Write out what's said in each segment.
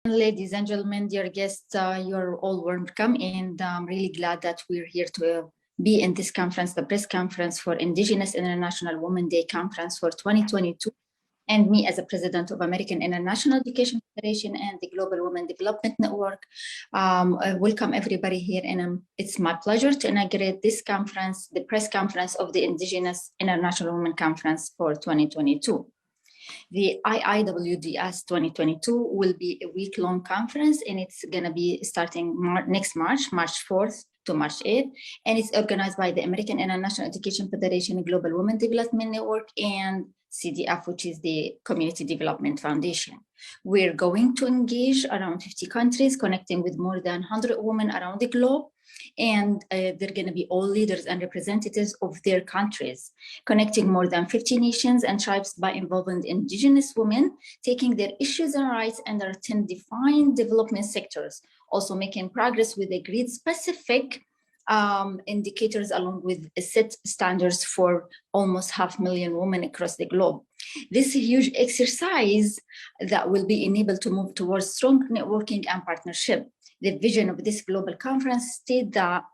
Ladies and gentlemen, dear guests, you're all welcome, and I'm really glad that we're here to be in this conference, the press conference for Indigenous International Women Day Conference for 2022. And me as a president of American International Education Federation and the Global Women Development Network, I welcome everybody here. And it's my pleasure to inaugurate this conference, the press conference of the Indigenous International Women Conference for 2022. The IIWDC 2022 will be a week-long conference, and it's going to be starting next March 4th to March 8th, and it's organized by the American International Education Federation, Global Women Development Network, and CDF, which is the Community Development Foundation. We're going to engage around 50 countries, connecting with more than 100 women around the globe. And they're going to be all leaders and representatives of their countries, connecting more than 50 nations and tribes by involving indigenous women, taking their issues and rights under 10 defined development sectors, also making progress with agreed specific indicators along with set standards for almost 500,000 women across the globe. This huge exercise that will be enabled to move towards strong networking and partnership. The vision of this global conference states that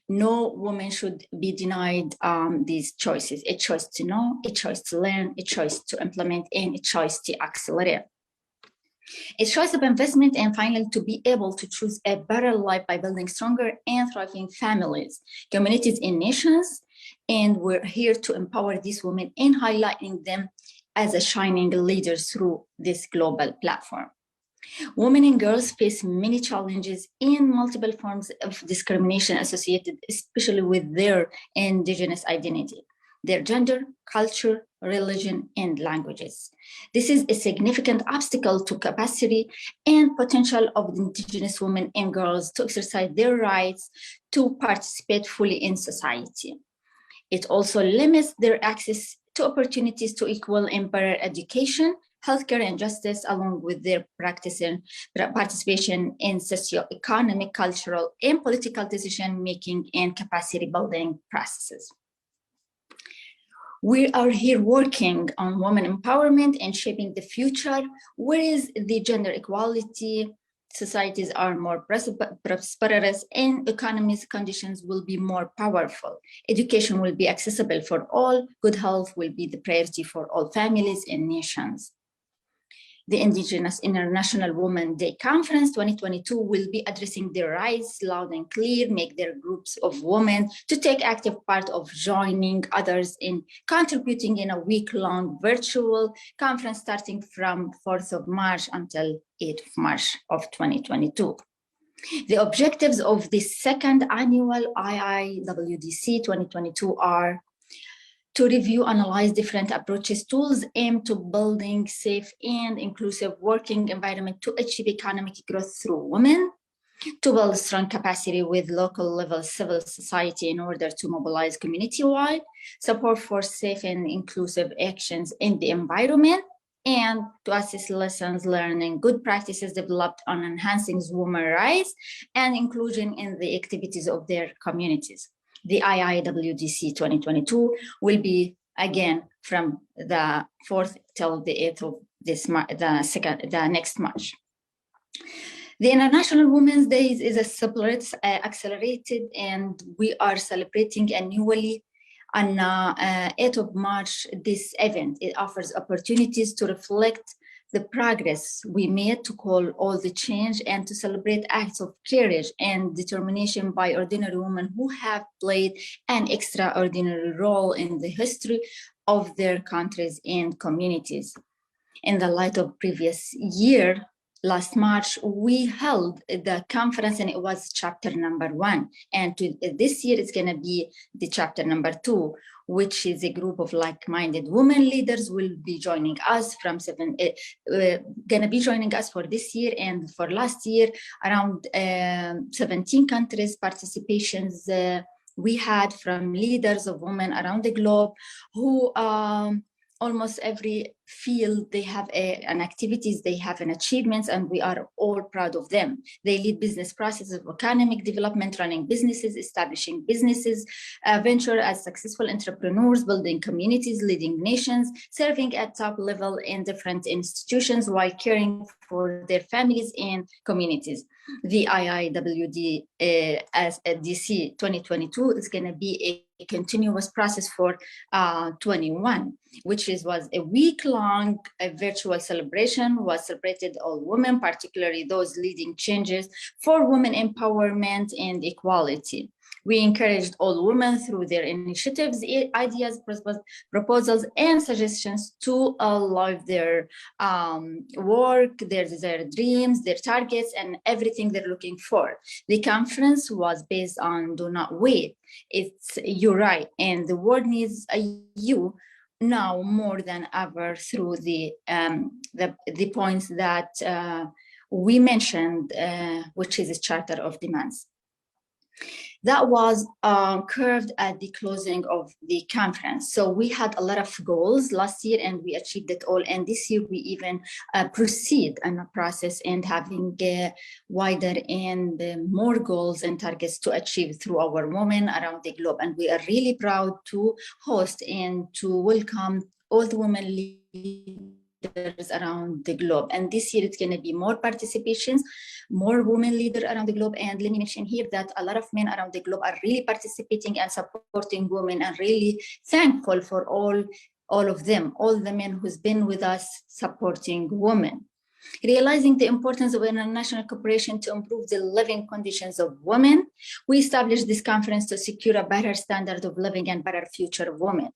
no woman should be denied these choices: a choice to know, a choice to learn, a choice to implement, and a choice to accelerate. A choice of investment, and finally, to be able to choose a better life by building stronger and thriving families, communities, and nations. And we're here to empower these women and highlighting them as a shining leaders through this global platform. Women and girls face many challenges and multiple forms of discrimination associated especially with their indigenous identity, their gender, culture, religion, and languages. This is a significant obstacle to capacity and potential of indigenous women and girls to exercise their rights to participate fully in society. It also limits their access to opportunities to equal and better education, healthcare, and justice, along with their participation in socio-economic, cultural, and political decision-making and capacity-building processes. We are here working on women empowerment and shaping the future, whereas the gender equality societies are more prosperous and economic conditions will be more powerful. Education will be accessible for all. Good health will be the priority for all families and nations. The Indigenous International Women Day Conference 2022 will be addressing their rights loud and clear, make their groups of women to take active part of joining others in contributing in a week-long virtual conference starting from 4th of March until 8th of March of 2022. The objectives of the second annual IIWDC 2022 are to review, analyze different approaches, tools aimed to building safe and inclusive working environment to achieve economic growth through women, to build strong capacity with local level civil society in order to mobilize community-wide support for safe and inclusive actions in the environment, and to assess lessons learned and good practices developed on enhancing women's rights and inclusion in the activities of their communities. The IIWDC 2022 will be again from the 4th till the 8th of this the next March. The International Women's Day is a separate, accelerated, and we are celebrating annually on 8th of March. This event, it offers opportunities to reflect the progress we made, to call all the change, and to celebrate acts of courage and determination by ordinary women who have played an extraordinary role in the history of their countries and communities. In the light of previous year, last March, we held the conference and it was chapter number 1. And this year it's gonna be the chapter number 2, which is a group of like-minded women leaders will be joining us from gonna be joining us for this year, and for last year, around 17 countries participations we had from leaders of women around the globe who almost every field, they have an activities, they have an achievements, and we are all proud of them. They lead business processes of economic development, running businesses, establishing businesses, venture as successful entrepreneurs, building communities, leading nations, serving at top level in different institutions while caring for their families and communities. The IIWDC 2022 is going to be a continuous process for 21, which was a week-long virtual celebration, was celebrated all women, particularly those leading changes for women empowerment and equality. We encouraged all women through their initiatives, ideas, proposals, and suggestions to live their work, their desired dreams, their targets, and everything they're looking for. The conference was based on do not wait. It's you right, and the world needs you now more than ever through the points that we mentioned, which is a charter of demands. That was curved at the closing of the conference. So we had a lot of goals last year and we achieved it all. And this year we even proceed in a process and having wider and more goals and targets to achieve through our women around the globe. And we are really proud to host and to welcome all the women leaders around the globe. And this year it's going to be more participations, more women leaders around the globe. And let me mention here that a lot of men around the globe are really participating and supporting women, and really thankful for all of them, all the men who's been with us supporting women. Realizing the importance of international cooperation to improve the living conditions of women, we established this conference to secure a better standard of living and better future of women.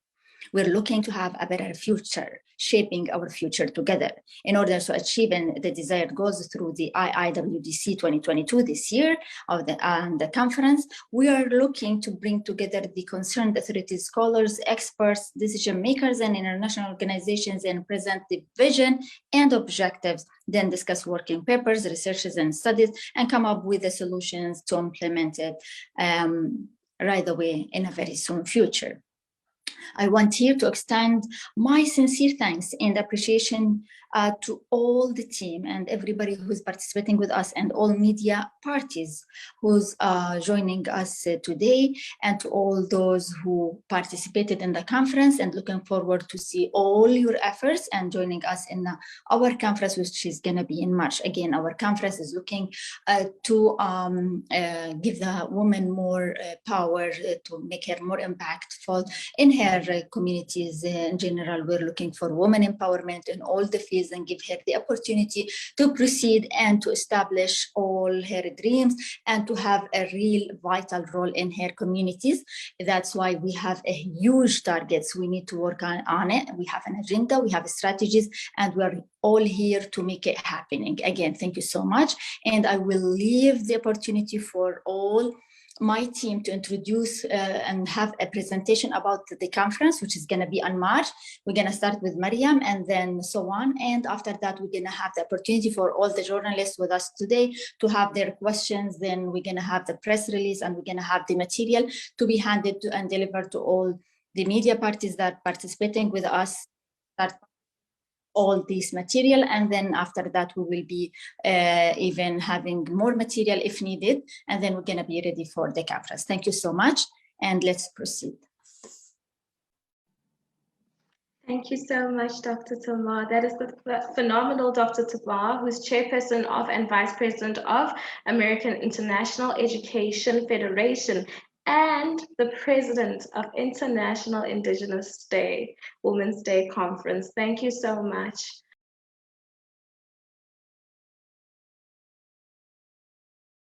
We're looking to have a better future, shaping our future together. In order to achieve the desired goals through the IIWDC 2022 this year of the conference, we are looking to bring together the concerned authorities, scholars, experts, decision makers, and international organizations, and present the vision and objectives, then discuss working papers, researches, and studies, and come up with the solutions to implement it right away in a very soon future. I want here to extend my sincere thanks and appreciation to all the team and everybody who's participating with us, and all media parties who's joining us today, and to all those who participated in the conference, and looking forward to see all your efforts and joining us in our conference, which is going to be in March. Again, our conference is looking to give the woman more power, to make her more impactful in her communities in general. We're looking for women empowerment in all the fields, and give her the opportunity to proceed and to establish all her dreams and to have a real vital role in her communities. That's why we have a huge targets. We need to work on it. We have an agenda, we have strategies, and we are all here to make it happening. Again, thank you so much. And I will leave the opportunity for all my team to introduce and have a presentation about the conference, which is going to be on March. We're going to start with Mariam and then so on. And after that, we're going to have the opportunity for all the journalists with us today to have their questions. Then we're going to have the press release, and we're going to have the material to be handed to and delivered to all the media parties that are participating with us. All this material, and then after that we will be even having more material if needed, and then we're going to be ready for the conference. Thank you so much, and let's proceed. Thank you so much, Dr. Tamar. That is the phenomenal Dr. Tamar, who is chairperson of and vice president of American International Education Federation, and the president of International Indigenous Day, Women's Day Conference. Thank you so much.